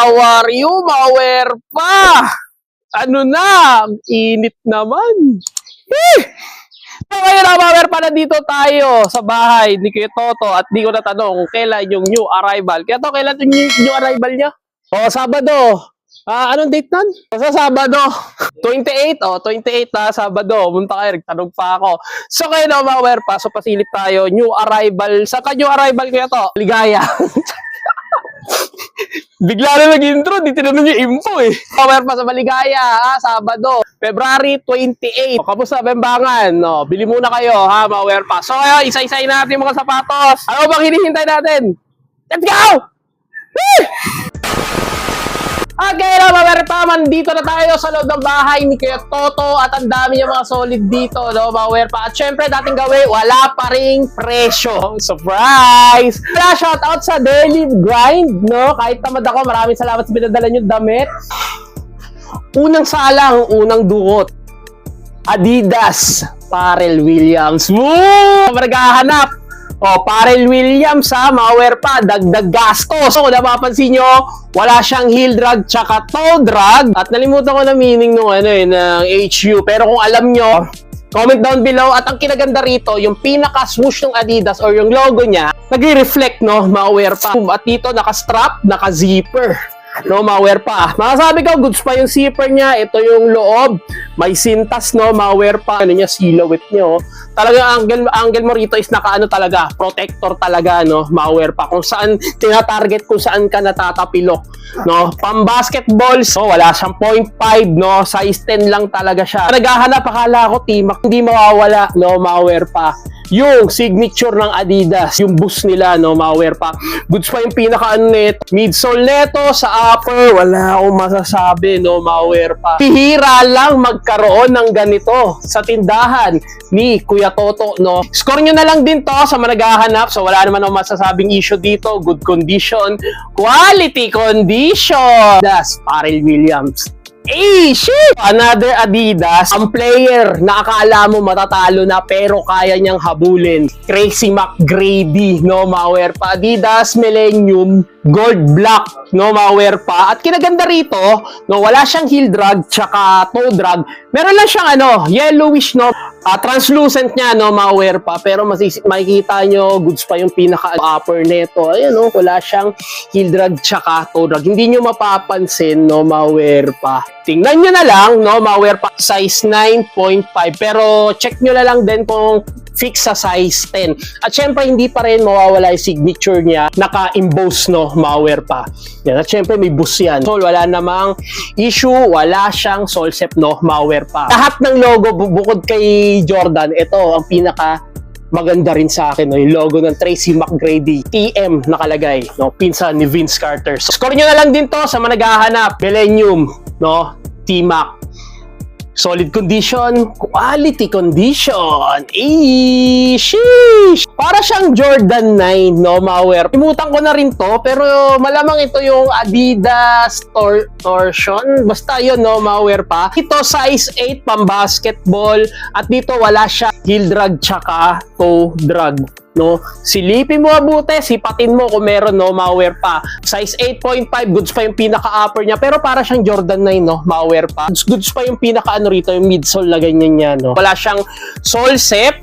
how are you, Mawer pa? Ano na? Ang init naman. So, ngayon na, Mawer pa, nandito tayo sa bahay ni Kuya Toto at di ko natanong kailan yung new arrival. Kaya to, kailan yung new arrival niya? O, Sabado. Anong date nun? Sa Sabado. 28, 28 na Sabado. Punta kayo, nagtanong pa ako. So, kayo na, Mawer pa. So, pasilip tayo. New arrival. Saan ka new arrival, Kuya to? Ligaya. Bigla na nag-intro, di tinanong yung info eh. Mawer pa sa Maligaya, Sabado, February 28. Kamusta, Bembangan? No, bili muna kayo, ha, Mawer pa. So, kayo, isa-isayin natin yung mga sapatos. Ano bang hinihintay natin? Let's go! Okay na, Mawer pa, mandito na tayo sa loob ng bahay ni Kuya Toto at ang dami yung mga solid dito, no, Mawer pa. At syempre, dating gawin, wala pa ring presyo. Surprise! Kaya shoutout sa Daily Grind, no? Kahit tamad ako, maraming salamat sa pinadala nyo damit. Unang salang, unang duot. Adidas, Pharrell Williams. Woo! Maghahanap. Pharrell Williams, Mawer pa, dagdag gastos. So, kung napapansin nyo, wala siyang heel drag tsaka toe drag. At nalimutan ko na meaning nung ng HU. Pero kung alam nyo, comment down below. At ang kinaganda rito, yung pinaka-swoosh ng Adidas or yung logo niya, nag-reflect, no, Mawer pa. At dito, naka-strap, naka-zipper. No, Mawer pa. Masasabi ko, goods pa yung zipper niya. Ito yung loob. May sintas, no, Mawer pa. Ano niya, silhouette niyo. Talagang angle mo rito is nakaano talaga, protector talaga, no, Mawer pa. Kung saan tina-target, kung saan ka natatapilok, no. Pang-basketball, so wala siyang 0.5, no, size 10 lang talaga siya. Naghahanap, akala ko T-Mac, hindi mawawala, no, Mawer pa. Yung signature ng Adidas, yung boost nila, no, Mawer pa. Goods pa yung pinaka-ano nito. Midsole neto, sa upper, wala akong masasabi, no, Mawer pa. Pihira lang magkaroon ng ganito sa tindahan ni Kuya Toto, no. Score nyo na lang din to sa managahanap. So, wala naman akong masasabing issue dito. Good condition, quality condition. That's Pharrell Williams. Shit! Another Adidas, ang player na akala mo matatalo na pero kaya niyang habulin. Tracy McGrady, no, Mawer pa. Adidas Millennium Gold Black, no, Mawer pa. At kinaganda rito, no, wala siyang heel drag tsaka toe drag. Meron lang siyang yellowish, no, translucent niya, no, Mawer pa. Pero makikita nyo, goods pa yung pinaka-upper nito. Ayan, no, wala siyang heel drag tsaka toe drag. Hindi nyo mapapansin, no, Mawer pa. Tingnan nyo na lang, no, Mawer pa, size 9.5. Pero check nyo na lang din kung fix sa size 10. At syempre, hindi pa rin mawawala yung signature niya. Naka-emboss, no, Mawer pa. Yan. At syempre, may boost yan. So, wala namang issue. Wala siyang solsep, no, Mawer pa. Lahat ng logo, bukod kay Jordan, ito ang pinaka maganda rin sa akin, no, yung logo ng Tracy McGrady. TM nakalagay, no, pinsan ni Vince Carter. So, score nyo na lang din to sa mga naghahanap. Millennium, no, T-Mac. Solid condition, quality condition. Sheesh! Para siyang Jordan 9, no, Mawer. Imutan ko na rin to, pero malamang ito yung Adidas Torsion. Basta yun, no, Mawer pa. Ito size 8 pang basketball. At dito wala siya heel drag tsaka toe drag. No, silipin mo mabuti, sipatin mo kung meron, no, Mawer pa. Size 8.5, goods pa yung pinaka-upper niya, pero para siyang Jordan 9, no, Mawer pa. Goods pa yung pinaka-ano rito, yung midsole na ganyan niya, no. Wala siyang sole sep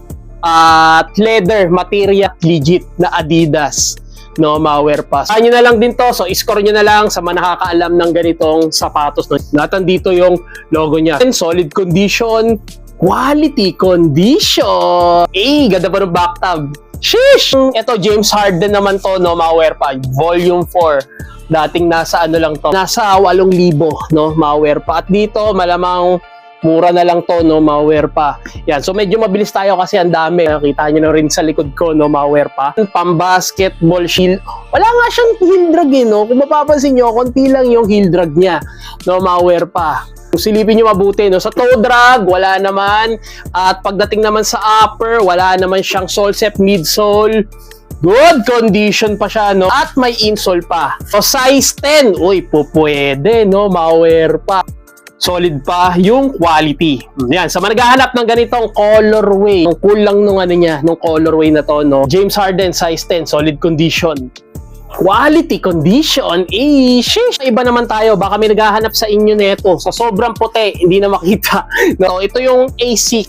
at leather material, legit na Adidas, no, Mawer pa. Saan nyo na lang din to, so score nyo na lang sa mga nakakaalam ng ganitong sapatos, no. Natan dito yung logo niya. Solid condition, quality condition. Ganda pa ng back tab. Sheesh! Ito, James Harden naman to, no, Mawer pa. Volume 4. Dating nasa ano lang to. Nasa 8,000, no, Mawer pa. At dito, malamang mura na lang to, no, Mawer pa. Yan. So, medyo mabilis tayo kasi ang dami. Nakita nyo na rin sa likod ko, no, Mawer pa. Pang-basketball shield. Wala nga siyang heel drag, no. Kung mapapansin nyo, konti lang yung heel drag niya, no, Mawer pa. Kung silipin nyo mabuti, no? Sa toe drag, wala naman. At pagdating naman sa upper, wala naman siyang sole sep, midsole. Good condition pa siya, no? At may insole pa. So, size 10, uy, pwede, no? Mawer pa. Solid pa yung quality. Yan, sa mga naghahanap ng ganitong colorway, yung cool lang nung ano niya, nung colorway na to, no? James Harden, size 10, solid condition. Quality condition, sheesh. Iba naman tayo, baka may naghahanap sa inyo nito. Sa sobrang puti, hindi na makita. No, ito yung A6,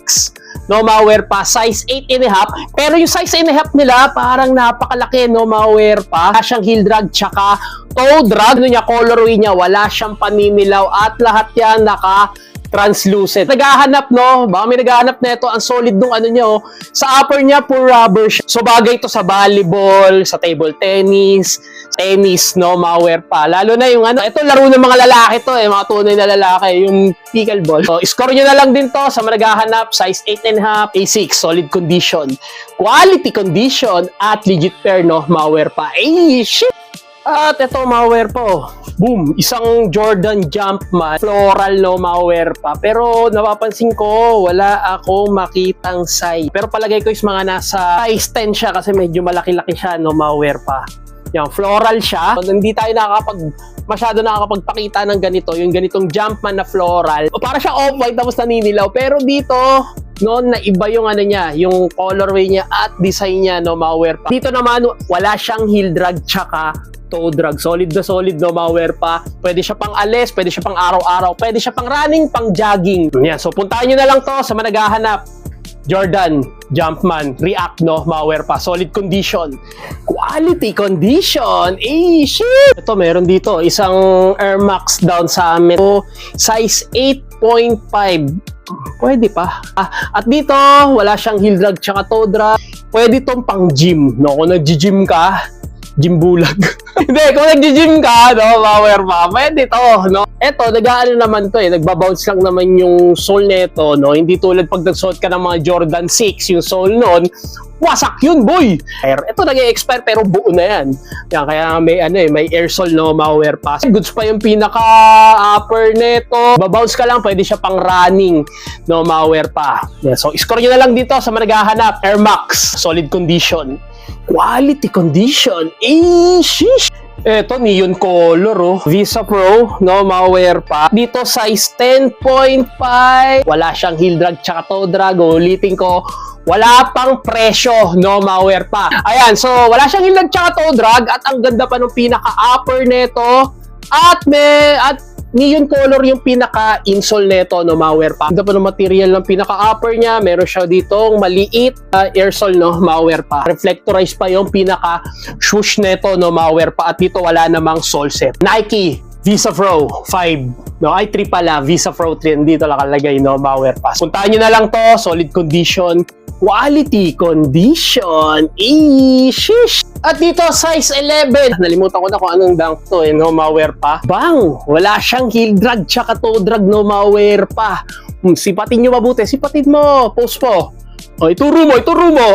no, malware pa, size 8.5. Pero yung size 8.5 nila, parang napakalaki, no, malware pa. Wala siyang heel drag, tsaka toe drag. Ano niya, colorway niya, wala siyang paninilaw. At lahat yan translucent. Naghahanap, no? Baka may naghahanap na ito. Ang solid nung ano niya, oh. Sa upper niya, pure rubber. So, bagay ito sa volleyball, sa table tennis, no? Malware pa. Lalo na yung ano, ito laro ng mga lalaki to, mga tunay na lalaki, yung pickleball. So, score nyo na lang din to sa naghahanap, size 8.5, A6, solid condition. Quality condition at legit pair, no? Malware pa. Shit! At ito, malware po. Boom! Isang Jordan Jumpman. Floral, no, malware pa. Pero napapansin ko, wala akong makitang size. Pero palagay ko is mga nasa size 10 siya kasi medyo malaki-laki siya, no, malware pa. Yan, floral siya. Hindi tayo masyado nakakapagpakita ng ganito. Yung ganitong Jumpman na floral. Para siya off-white tapos naninilaw. Pero dito, no, na iba yung ano niya, yung colorway niya at design niya, no, malware pa. Dito naman, wala siyang heel drag tsaka toe drag. Solid na solid, no, malware pa. Pwede siya pang alis, pwede siya pang araw-araw, pwede siya pang running, pang jogging. Yan, so puntahan nyo na lang to sa naghahanap. Jordan Jumpman React, no, malware pa. Solid condition. Quality condition. Shit! Ito, meron dito. Isang Air Max down sa amin. So, size 8.5. Pwede pa. At dito, wala siyang heel drag tsaka toe drag. Pwede tong pang gym, no? Kung nag-gym ka, gym bulag. Hindi, kung nag-gym ka, no, malware pa, pwede to, no? Eto, nag-aano naman to nagbabounce lang naman yung sole nito, no? Hindi tulad pag nagsuot ka ng mga Jordan 6, yung sole nun, wasak yun, boy! Ito nag-expire pero buo na yan. Yan, kaya may may air sole, no, malware pa. Goods pa yung pinaka-upper nito. Babounce ka lang, pwede siya pang running, no, malware pa. Yan, so, score nyo na lang dito sa managahanap. Air Max, solid condition. Quality condition. Sheesh! Ito, neon color, oh. Visa Pro, no, malware pa. Dito, size 10.5. Wala siyang heel drag tsaka toe drag. Ulitin ko, wala pang presyo, no, malware pa. Ayan, so, wala siyang heel drag tsaka toe drag. At ang ganda pa ng pinaka-upper nito. At neon color yung pinaka-insole nito, no, malware pa. Ganda pa ng material ng pinaka-upper niya. Meron siya ditong maliit air sole, no, malware pa. Reflectorized pa yung pinaka-swoosh nito, no, malware pa. At dito wala namang sole set. Nike Visa Pro 5. No, ay 3 pala. Visa Pro 3. Dito nakalagay, no, malware pa. Puntahan nyo na lang to. Solid condition. Quality condition. Sheesh! At dito, size 11. Nalimutan ko na kung anong dunk to, no, malware pa. Bang! Wala siyang heel drag tsaka toe drag, no, malware pa. Sipatin nyo mabuti. Sipatin mo. Post po. O, ituro mo.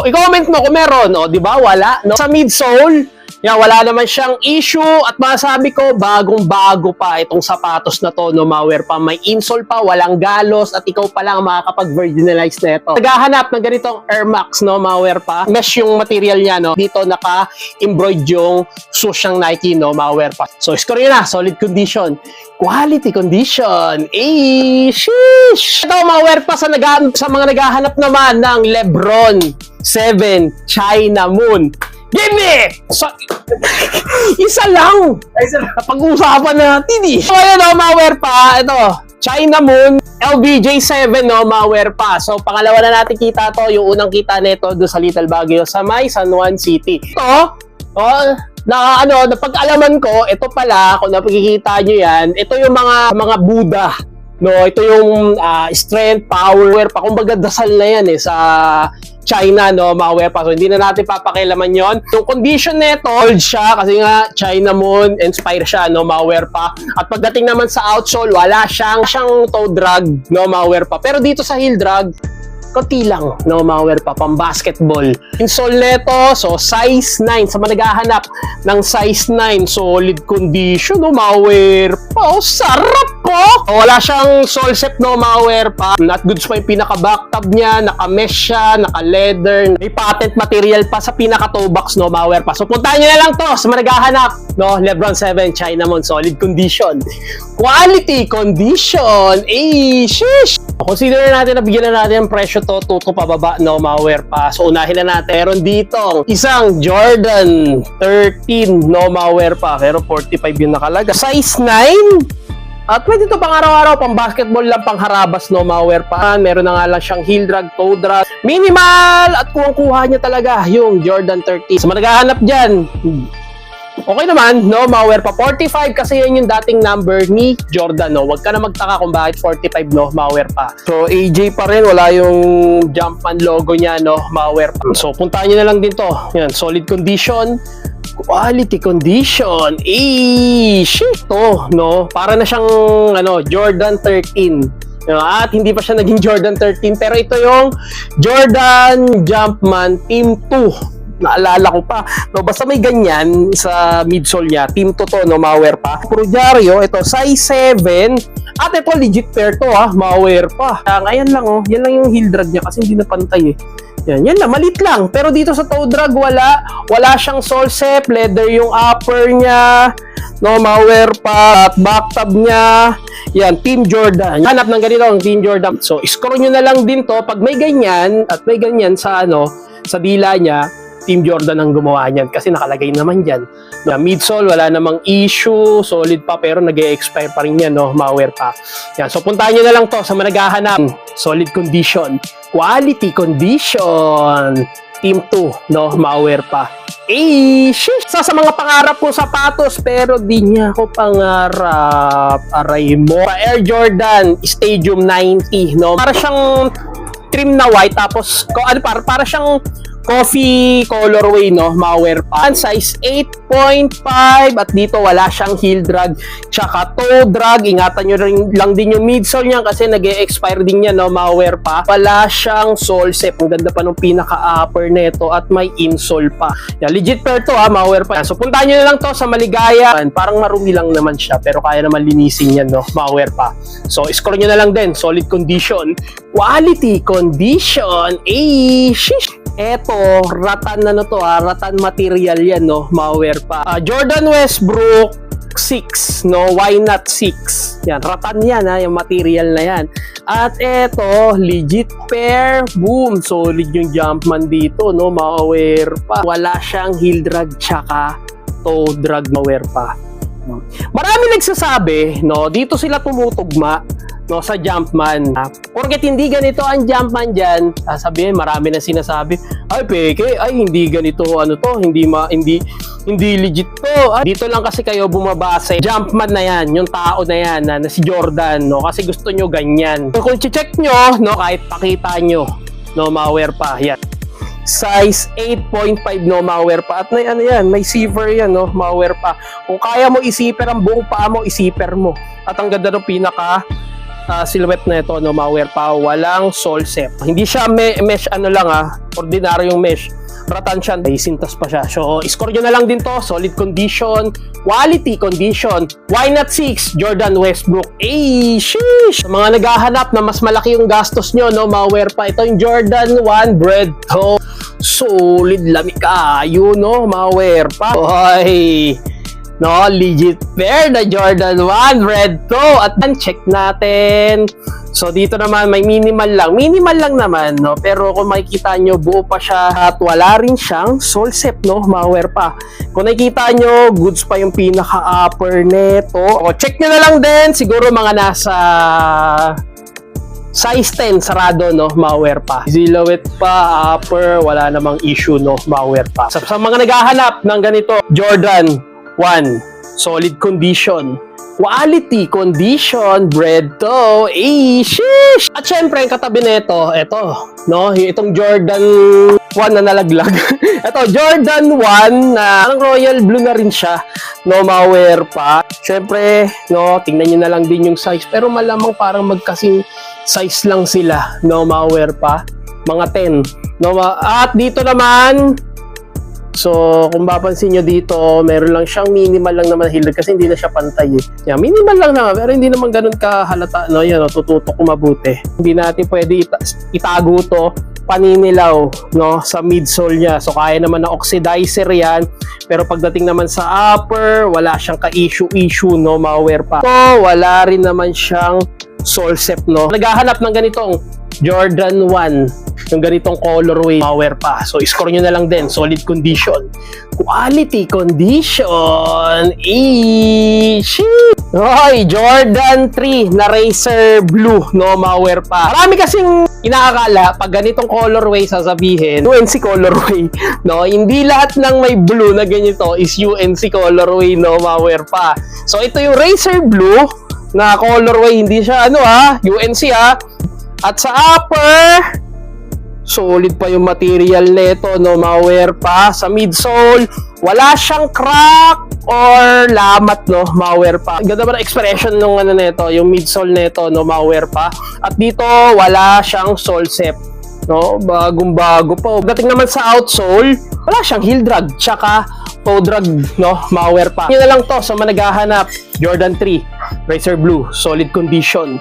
I-comment mo kung meron. O, di ba? Wala. No? Sa midsole, yan, wala naman siyang issue. At masabi ko, bagong-bago pa itong sapatos na to, no, malware pa. May insole pa, walang galos, at ikaw pa lang makakapag-virginalize na ito. Naghahanap ng ganitong Air Max, no, malware pa. Mesh yung material niya, no. Dito naka-embroid yung swoosh ng Nike, no, malware pa. So, score yun na. Solid condition. Quality condition. Sheesh! Ito, malware pa sa mga naghahanap naman ng Lebron 7 China Moon. Give me! So, isa lang! Pag-uusapan natin eh. So, ayun, no, malware pa. Ito, China Moon, LBJ7, no, malware pa. So, pangalawa na natin kita to. Yung unang kita nito doon sa Little Baguio sa may San Juan City. Ito, napag-alaman ko, ito pala, kung napakikita nyo yan, ito yung mga Buddha. No, ito yung strength, power, pa. Kumbaga, dasal na yan sa China, no, malware pa. So, hindi na natin papakilaman yon. Yung condition nito, old siya kasi nga China Moon, inspire siya, no, malware pa. At pagdating naman sa outsole, wala siyang toe drag, no, malware pa. Pero dito sa heel drag, konti lang, no, malware pa, pang basketball. Insole neto, so size 9, sa managahanap ng size 9, solid condition, no, malware pa. Sarap po! Wala siyang sole set, no, malware pa. Not goods pa yung pinaka-backtab niya, naka-mesh siya, naka-leather, may patent material pa sa pinaka-toe box, no, malware pa. So, puntahan nyo na lang to sa managahanap, no, Lebron 7 China Moon, solid condition. Quality condition. Sheesh! Consider natin na bigyan na natin ang presyo to, tuto pababa, no, mga wear pa. So, unahin na natin. Meron dito isang Jordan 13, no, mga wear pa. Pero 45 yung nakalaga. Size 9. At pwede ito pang araw-araw, pang basketball lang, pang harabas, no, mga wear pa. Meron na nga lang siyang heel drag, toe drag. Minimal! At kuha niya talaga yung Jordan 30. So, managahanap dyan. Okay naman, no, mga wear pa. 45 kasi yan yung dating number ni Jordan, no. Huwag ka na magtaka kung bakit 45, no, mga wear pa. So, AJ pa rin, wala yung Jumpman logo niya, no, mga wear pa. So, puntahan nyo na lang din to. Yan, solid condition. Quality condition. Shit to, no? Para na siyang Jordan 13. At hindi pa siya naging Jordan 13, pero ito yung Jordan Jumpman Team 2. Naalala ko pa. No, basta may ganyan sa midsole niya. Team 2 to, no, mga wear pa. Puro dyaryo, ito size 7. At ito legit pair to, mga wear pa. Ngayon lang, yan lang yung heel drag niya kasi hindi na pantay eh. Yan lang, malit lang. Pero dito sa toe drag, wala siyang sole sep, leather yung upper niya, no, mga wear pa, at back tab niya. Yan, Team Jordan. Hanap ng ganito ang Team Jordan. So, scroll nyo na lang din to. Pag may ganyan, at may ganyan sa sa dila niya, Team Jordan ang gumawa niyan kasi nakalagay naman dyan. Na midsole, wala namang issue, solid pa pero nag-e-expire pa rin yan, no, mga wear pa. Yan, so puntahan nyo na lang to sa managahanap. Solid condition, quality condition, Team 2, no, mga wear pa. Shish! Sa mga pangarap ko sapatos pero di niya ako pangarap. Aray mo. Air Jordan Stadium 90, no? Para siyang trim na white tapos para siyang coffee colorway, no, mga wear pa. Size 8.5 at dito wala siyang heel drag tsaka toe drag. Ingatan nyo lang din yung midsole niya kasi nag-e-expire din yan, no, mga wear pa. Wala siyang sole sep. Ang ganda pa nung pinaka-upper nito at may insole pa. Yan, legit pair to, mga wear pa. So puntahan nyo na lang to sa Maligaya. Parang marumi lang naman siya pero kaya naman linisin yan, no, mga wear pa. So scroll nyo na lang din. Solid condition, quality condition. Shish! Eto, ratan ratan material yan, no, mga wear pa. Jordan Westbrook 6, no, why not 6? Yan, ratan yan, yung material na yan. At eto, legit pair, boom, solid yung Jumpman dito, no, mga wear pa. Wala siyang heel drag tsaka toe drag, mga wear pa. Marami nagsasabi, no, dito sila tumutugma, no, sa Jumpman. Porket hindi ganito ang Jumpman dyan, sabihin, marami na sinasabi, ay peke, ay hindi ganito, hindi legit to. Dito lang kasi kayo bumabase. Jumpman na yan, yung tao na yan, na si Jordan, no, kasi gusto nyo ganyan. So, kung check nyo, no, kahit pakita nyo, no, mga wear pa, yan. Size 8.5, no, mga wear pa. At may zipper yan, no, mga wear pa. Kung kaya mo i-zipper ang buong paa mo, i-zipper mo. At ang ganda ng pinaka silhouette na ito, no, mga wear pa. Walang sole sep. Hindi siya mesh ordinaryong mesh. Ratan siya, may sintas pa siya. So, score nyo na lang din to. Solid condition, quality condition. Why not 6? Jordan Westbrook. Sheesh! Sa mga naghahanap na mas malaki yung gastos nyo, no, mga wear pa. Ito yung Jordan 1 Bread to. Solid lamig kayo, no, mga wear pa. Hoy! No, legit pair na Jordan 1 Red Toe. At check natin. So dito naman may minimal lang naman, no, pero kung makikita nyo buo pa siya at wala rin siyang sole sep, no, mga wear pa. Kung nakikita nyo goods pa yung pinaka upper neto. O check nyo na lang din, siguro mga nasa size 10 sarado, no, mga wear pa. Silhouette pa, upper, wala namang issue, no, mga wear pa. Sa mga naghahanap ng ganito, Jordan 1, solid condition, quality condition, bread to, sheesh! At syempre, ang katabi nito, ito, no, itong Jordan 1 na nalaglag. Ito, Jordan 1 na royal blue na rin siya, no, mga wear pa. Syempre, no, tingnan nyo na lang din yung size, pero malamang parang magkasing size lang sila, no, mga wear pa, mga 10, no, at dito naman, so, kung mapansin nyo dito, meron lang siyang minimal lang naman heel kasi hindi na siya pantay eh. Yeah, minimal lang naman, pero hindi naman ganun kahalata, no, yan, no, tututok ko mabuti. Hindi natin pwede itago to, paninilaw, no, sa midsole niya. So, kaya naman na oxidizer yan, pero pagdating naman sa upper, wala siyang ka-issue, no, mga wear pa. So, wala rin naman siyang sole sep, no. Naghahanap ng ganitong Jordan 1, yung ganitong colorway, malware pa. So, score nyo na lang din. Solid condition. Quality condition. Hoy, Jordan 3 na Racer Blue, no, malware pa. Marami kasing inaakala pag ganitong colorway sasabihin, UNC colorway, no? Hindi lahat ng may blue na ganito is UNC colorway, no, malware pa. So, ito yung Racer Blue na colorway, hindi siya UNC At sa upper, solid pa yung material nito, no, malware pa. Sa midsole, wala siyang crack or lamat, no, malware pa. Ganda ba na expression nung nito, yung midsole nito, no, malware pa. At dito, wala siyang sole sep, no, bagong-bago pa. Dating naman sa outsole, wala siyang heel drag, tsaka toe drag, no, malware pa. Yun na lang to sa managhahanap. Jordan 3 Racer Blue, solid condition.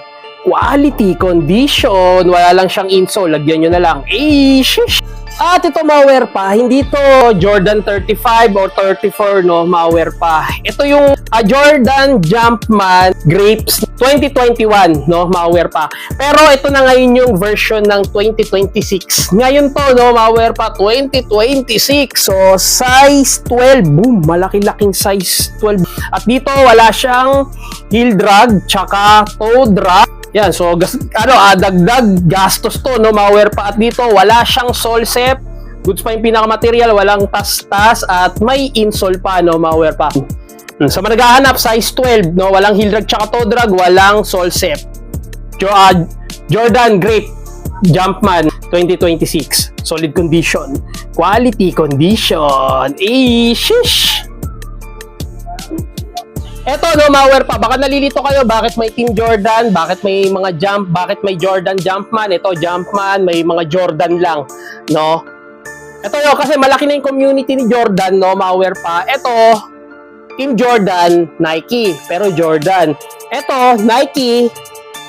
Quality condition, wala lang siyang insole, lagyan nyo na lang. Shish! At ito malware pa, hindi to Jordan 35 or 34, no, malware pa. Ito yung Jordan Jumpman Grapes 2021, no, malware pa. Pero ito na ngayon yung version ng 2026. Ngayon to, no, malware pa, 2026. So, size 12, boom, malaki-laking size 12. At dito, wala siyang heel drag, tsaka toe drag. Yan, so dagdag gastos to, no, malware pa. At dito wala siyang sole sep, goods pa yung pinaka-material, walang tas-tas at may insole pa, no, malware pa. Sa managhahanap, size 12, no, walang heel drag tsaka toe drag, walang sole sep. Jordan Grape Jumpman 2026, solid condition, quality condition. Shish! Eto, no, malware pa. Baka nalilito kayo, bakit may Team Jordan, bakit may mga bakit may Jordan Jumpman. Ito, Jumpman, may mga Jordan lang, no? Ito yun, kasi malaki na yung community ni Jordan, no, malware pa. Ito, Team Jordan, Nike, pero Jordan. Ito, Nike,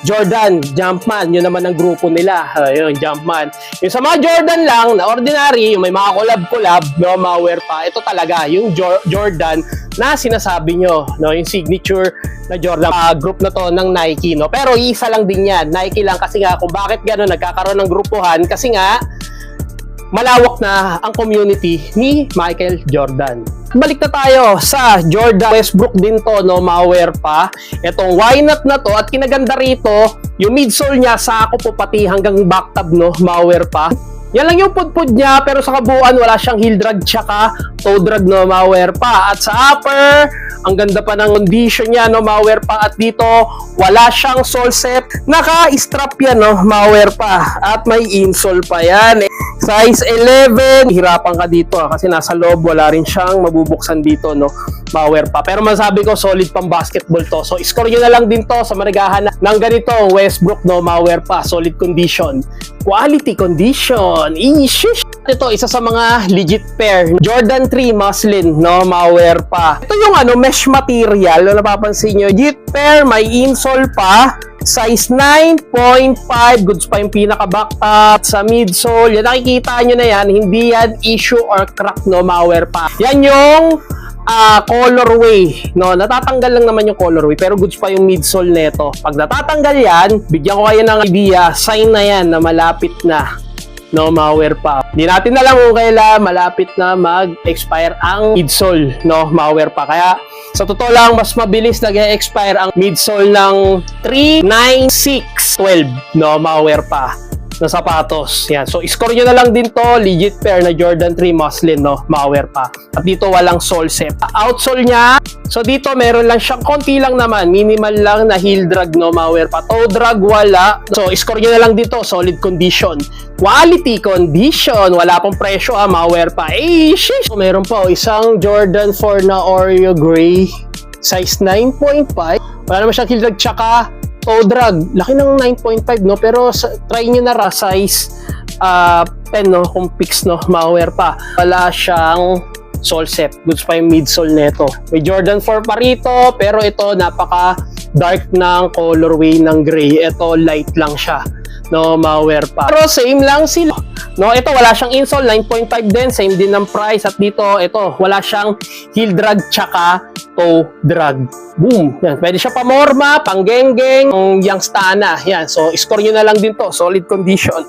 Jordan, Jumpman, yun naman ang grupo nila. Ayun, Jumpman. Yung sa mga Jordan lang, na ordinary, yung may mga collab-collab, no, malware pa. Ito talaga, yung Jordan na sinasabi nyo, no, yung signature na Jordan group na to ng Nike, no. Pero isa lang din yan, Nike lang, kasi nga kung bakit gano'n nagkakaroon ng grupuhan, kasi nga malawak na ang community ni Michael Jordan. Balik na tayo sa Jordan Westbrook din to, no, malware pa. Itong why not na to, at kinaganda rito, yung midsole niya sako po pati hanggang backtab, no, malware pa. Yan lang yung pudpud niya, pero sa kabuuan wala siyang heel drag tsaka toe drag, no, malware pa. At sa upper, ang ganda pa ng condition niya, no, malware pa. At dito, wala siyang sole sep. Naka-strap yan, no, malware pa. At may insole pa yan. Size 11, hirapan ka dito kasi nasa loob, wala rin siyang mabubuksan dito, no, malware pa. Pero masabi ko, solid pang basketball to. So, score nyo na lang din to sa managahan ng ganito, Westbrook, no, malware pa. Solid condition. Quality condition. Shish! Ito, isa sa mga legit pair. Jordan 3 muslin, no, malware pa. Ito yung mesh material, no, napapansin nyo. Legit pair, may insole pa. Size 9.5, goods pa yung pinaka-backtop. Sa midsole, yan, nakikita nyo na yan. Hindi yan issue or crack, no, malware pa. Yan yung colorway, no, natatanggal lang naman yung colorway, pero goods pa yung midsole neto. Pag natatanggal yan, bigyan ko kayo ng idea, sign na yan na malapit na, no, malware pa. Hindi natin alam kung kailan malapit na mag-expire ang midsole, no, malware pa. Kaya sa totoo lang, mas mabilis nag-expire ang midsole ng 39612, no, malware pa, na sapatos. Yan. So, score nyo na lang din to. Legit pair na Jordan 3 muslin, no, malware pa. At dito walang sole sep. Outsole niya, so dito meron lang siyang konti lang naman. Minimal lang na heel drag, no, malware pa. Toe drag wala. So, score nyo na lang dito. Solid condition. Quality condition. Wala pong presyo, malware pa. Shish! So, meron pa, isang Jordan 4 na Oreo Gray. Size 9.5. Wala naman siyang heel drag, tsaka toe drag, laki ng 9.5, no, pero try nyo na size 10, no, kung fix, no, malware pa. Wala siyang sole sep, goods pa yung midsole neto. May Jordan 4 pa rito, pero ito napaka dark ng colorway ng gray. Ito light lang siya. no, malware pa. Pero same lang sila. No, ito wala siyang insole, 9.5 din, same din ng price. At dito, ito, wala siyang heel drag tsaka toe drag. Boom! Yan, pwede siya pamorma, panggenggeng, Youngstana. Yan, so score nyo na lang din to, solid condition.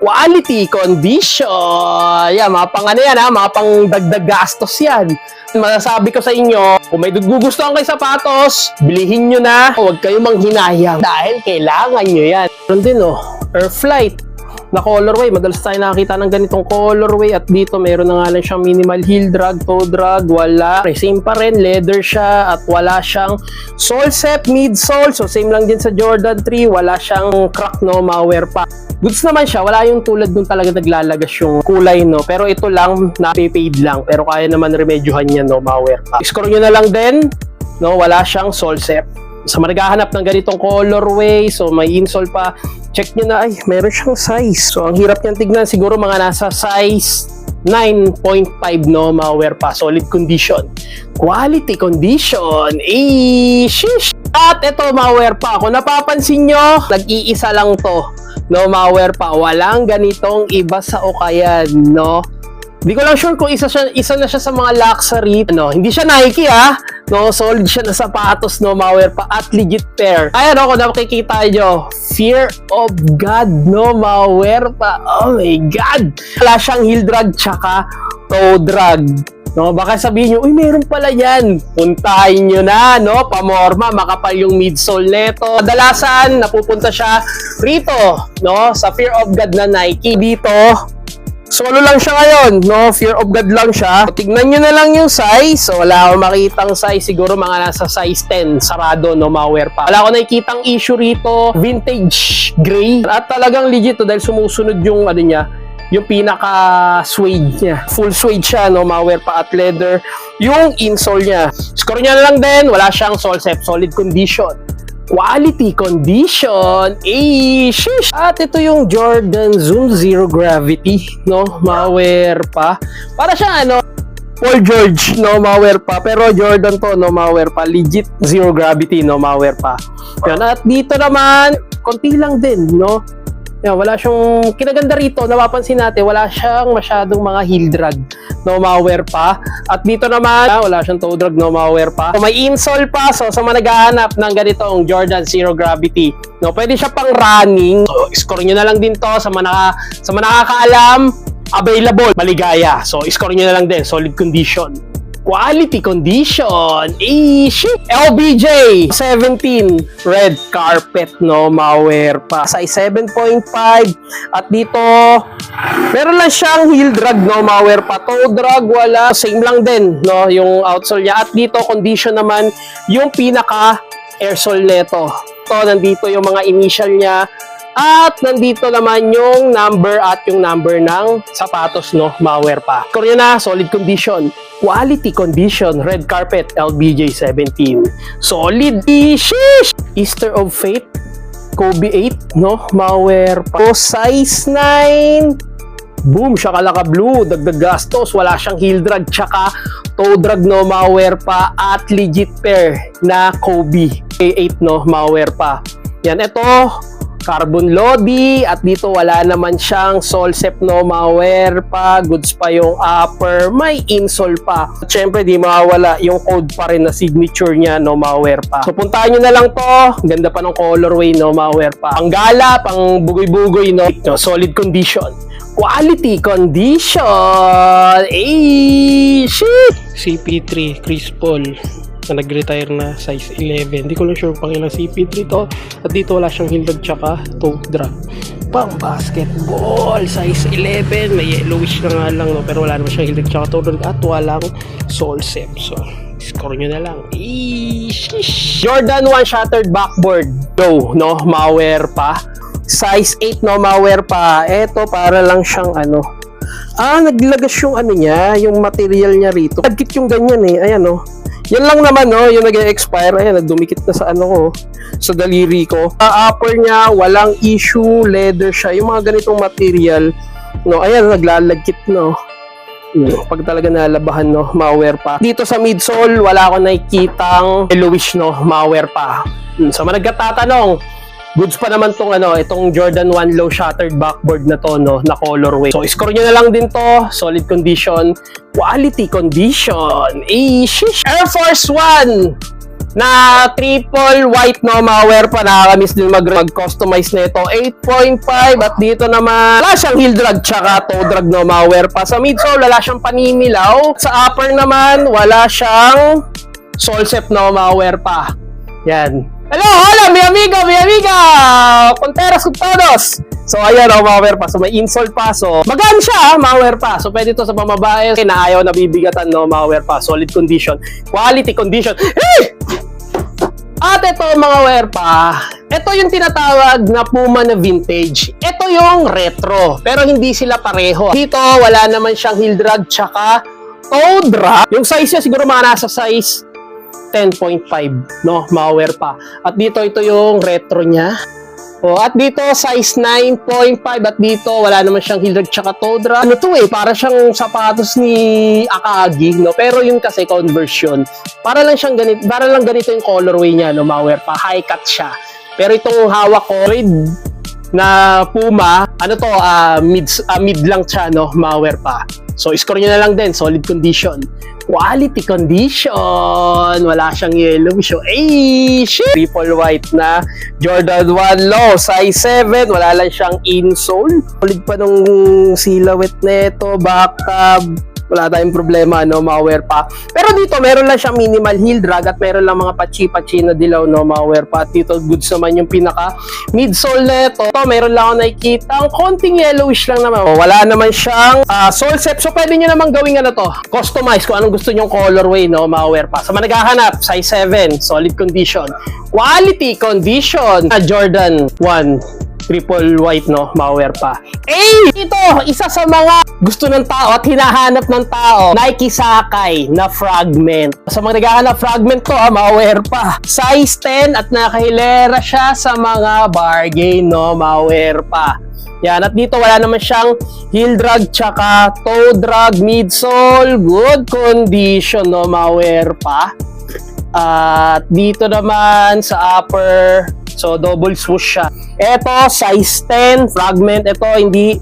Quality condition. Yan, mga pang ano yan ha, mga pang dagdag gastos yan. Masasabi ko sa inyo, kung may gugustuhan kayo sapatos, bilihin nyo na. Huwag kayong manghinayang dahil kailangan nyo yan. Meron din Airflight na colorway. Madalas tayo nakakita ng ganitong colorway at dito meron na nga lang siyang minimal heel drag, toe drag, wala. Same pa rin, leather siya at wala siyang sole set, midsole. So same lang din sa Jordan 3, wala siyang crack, no, malware pa. Goods naman siya, wala yung tulad nung talaga naglalagas yung kulay, no. Pero ito lang, na-paid lang. Pero kaya naman remedyohan niya, no, malware pa. Score nyo na lang din, no, wala siyang sole set. Sa naghahanap ng ganitong colorway, so may insole pa, check nyo na, ay, meron siyang size. So, ang hirap niyang tignan, siguro mga nasa size 9.5, no, malware pa, solid condition. Quality condition, shish! At ito, malware pa, kung napapansin nyo, nag-iisa lang to, no, malware pa, walang ganitong iba sa Ukayan, no. Hindi ko lang sure kung isa na siya sa mga luxury. Hindi siya Nike no, solid siya na sapatos, no, malware pa at legit pair. Ayan kung nakikita nyo, Fear of God, no, malware pa. Oh my God! Wala siyang heel drag tsaka toe drag. No, baka sabihin nyo, uy, meron pala yan. Puntahin nyo na, no, pamorma, makapal yung midsole neto. Kadalasan, napupunta siya rito, no, sa Fear of God na Nike. Dito, solo lang siya ngayon, no? Fear of God lang siya. So, tignan nyo na lang yung size. So, wala akong makitang size. Siguro mga nasa size 10. Sarado, no? Malware pa. Wala akong nakikitang issue rito. Vintage gray. At talagang legit to dahil sumusunod yung ano niya, yung pinaka suede niya. Full suede siya, no? Malware pa at leather. Yung insole niya. Score niya na lang din. Wala siyang sole set. Solid condition. Quality condition, shish! At ito yung Jordan Zoom Zero Gravity, no, malware pa. Para siyang Paul George, no, malware pa. Pero Jordan to, no, malware pa. Legit Zero Gravity, no, malware pa. Yan. At dito naman, konti lang din, no. Yan, wala siyang kinaganda rito, napapansin natin, wala siyang masyadong mga heel drag, no, malware pa. At dito naman, wala siyang toe drag, no, malware pa. So, may insole pa, so sa mga naghahanap ng ganitong Jordan Zero Gravity, no, pwede siya pang running. So, score nyo na lang din to sa mga nakakaalam, available, maligaya. So, score nyo na lang din, solid condition. Quality condition, shit! LBJ 17 red carpet, no, malware pa, size 7.5. At dito meron lang siyang heel drag, no, malware pa. Toe drag wala, same lang din, no, yung outsole niya. At dito condition naman yung pinaka airsole neto. To, nandito yung mga initial niya. At nandito naman yung number at yung number ng sapatos, no, malware pa. Score na, solid condition. Quality condition, red carpet, LBJ 17. Solid, sheesh! Easter of Fate, Kobe 8, no, malware pa. Size 9. Boom, shakalaka blue, dagdag gastos, wala siyang heel drag, tsaka toe drag, no, malware pa. At legit pair na Kobe 8, no, malware pa. Yan, ito, carbon lodi, at dito wala naman siyang sole set, no, malware pa. Goods pa yung upper, may insole pa. At syempre di mawawala yung code pa rin na signature niya, no, malware pa. So puntahan nyo na lang to, ganda pa ng colorway, no, malware pa. Pang gala, pang bugoy-bugoy, no, solid condition. Quality condition, shit! CP3 Chris Paul na nag-retire na, size 11. Hindi ko lang sure pang ilang CP3 to. At dito wala siyang heel drag tsaka toe drag. Pang basketball, size 11. May yellowish na nga lang, no? Pero wala naman siyang heel drag tsaka toe drag. At walang sole set. So, score nyo na lang. Jordan 1 shattered backboard. Go, no? Malware pa. Size 8, no? Malware pa. Eto, para lang siyang naglagas yung niya, yung material niya rito. Nagkit yung ganyan ayan, no? Yan lang naman, no, yung nag-expire. Ayan, nagdumikit na sa sa daliri ko. Upper niya, walang issue, leather siya. Yung mga ganitong material, no, ayan, naglalagkit, no. Pag talaga nalabahan, no, malware pa. Dito sa midsole, wala akong nakikitang yellowish, no, malware pa. Sa mga nagtatanong, Goods pa naman tong itong Jordan 1 low shattered backboard na to, no, na colorway. So, score nyo na lang din to. Solid condition, quality condition. Shish! Air Force 1 na triple white, no, mga pa, nakakamiss din mag-customize na ito. 8.5 at dito naman wala siyang heel drag tsaka toe drag, no, mga pa. Sa midsole wala siyang paninilaw. Sa upper naman wala siyang sole set, no, mga pa. Yan. Hello, hola, mi amiga! Conteras con todos! So, ayan, mga pa. So, may insole pa. So, magaan siya, mga pa. So, pwede ito sa pamabae. Na ayaw nabibigatan, no, mga pa. Solid condition. Quality condition. Hey! At ito, mga pa. Ito yung tinatawag na Puma na vintage. Ito yung retro. Pero hindi sila pareho. Dito, wala naman siyang heel drag tsaka toe drag. Yung size niya siguro mga nasa size 10.5, no, mga pa. At dito, ito yung retro niya. At dito, size 9.5. At dito, wala naman siyang heel drag tsaka toe drag. Ano to para siyang sapatos ni Akagi, no? Pero yun kasi conversion. Para lang ganito yung colorway niya, no, mga pa. High cut siya. Pero itong hawak ko, red na Puma, mid lang siya, no, mga pa. So, score nyo na lang din. Solid condition. Quality condition. Wala siyang yellow. So, shit! Triple white na Jordan 1 low. Size 7. Wala lang siyang insole. Solid pa nung silhouette nito. Back tab. Wala tayong problema, no, mga pa. Pero dito, meron lang siyang minimal heel drag at meron lang mga pachi-pachi na dilaw, no, mga pa. At dito, goods naman yung pinaka midsole nito. Ito, meron lang ako nakikita. Ang konting yellowish lang naman. Wala naman siyang sole set. So, pwede nyo naman gawing customize kung anong gusto nyong colorway, no, mga pa. Sa mga naghahanap, size 7, solid condition. Quality condition. Jordan 1. Triple white, no, mga pa. Ito, isa sa mga gusto ng tao at hinahanap ng tao, Nike Sakai na fragment. Sa mga naghahanap fragment to, mga pa. Size 10 at nakahilera siya sa mga bargain, no, mga pa. Yan, at dito wala naman siyang heel drag tsaka toe drag, midsole, good condition, no, mga pa. At dito naman sa upper, so double swoosh siya. Ito, size 10, fragment. Ito, hindi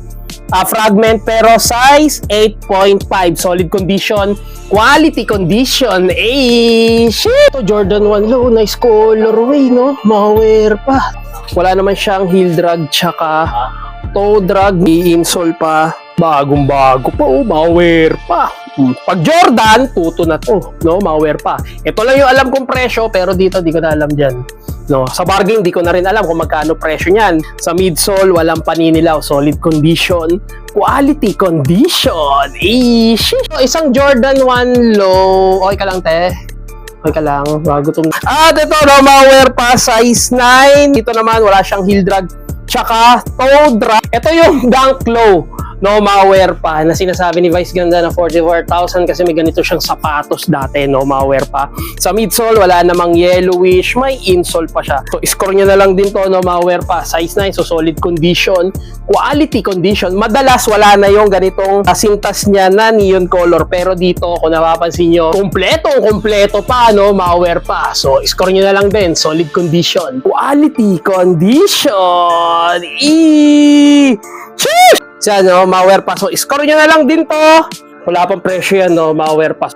fragment pero size 8.5. Solid condition, quality condition. Shit! Ito, Jordan 1 low, nice colorway, no? Mga pa. Wala naman siyang heel drag tsaka toe drag. I-insole pa. Bagong-bago pa, mga pa. Pag Jordan, tuto na to, no, mga pa. Ito lang yung alam kong presyo, pero dito di ko na alam dyan. No, sa bargain, di ko na rin alam kung magkano presyo niyan. Sa midsole, walang paninilaw, solid condition, quality condition. Shit! So, isang Jordan 1 low. Okay ka lang, te? Okay ka lang, bago itong... At ito, no, mga pa, size 9. Dito naman, wala siyang heel drag tsaka toe drag. Ito yung Dunk Low, no, mga pa, na sinasabi ni Vice Ganda na 44,000 kasi may ganito siyang sapatos dati, no, mga pa. Sa midsole, wala namang yellowish, may insole pa siya. So, score nyo na lang din to, no, mga pa. Size 9, so solid condition, quality condition. Madalas, wala na yung ganitong sintas niya na neon color. Pero dito, kung napapansin nyo, kompleto pa, no, mga pa. So, score nyo na lang din, solid condition, quality condition. Sheesh! Siya, no, mga pa. So, score nyo na lang din to. Wala pang presyo yan, no, mga pa.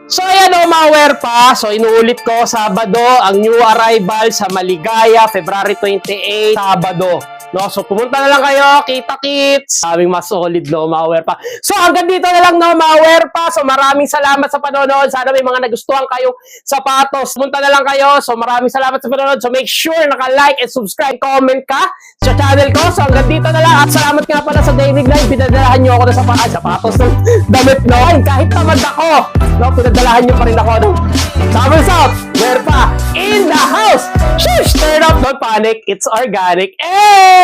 So, ayan, no, mga pa. So, inuulit ko, Sabado, ang new arrival sa Maligaya, February 28, Sabado. No, so pumunta na lang kayo, kita-kits. Aming mas solid, no, mga pa. So, hanggang dito na lang, no, mga pa. So, maraming salamat sa panonood. Sana may mga nagustuhan kayo sapatos. Pumunta na lang kayo. So, maraming salamat sa panonood. So, make sure naka-like and subscribe, comment ka sa channel ko. So, hanggang dito na lang. At salamat nga pala sa Daily Live. Pinadalahan nyo ako ng sapatos ng damit, no. Kahit tamad ako, no, pinadalahan nyo pa rin ako, no. Thumbs up, wear pa in the house. Shush! Turn up, don't panic. It's organic. Hey!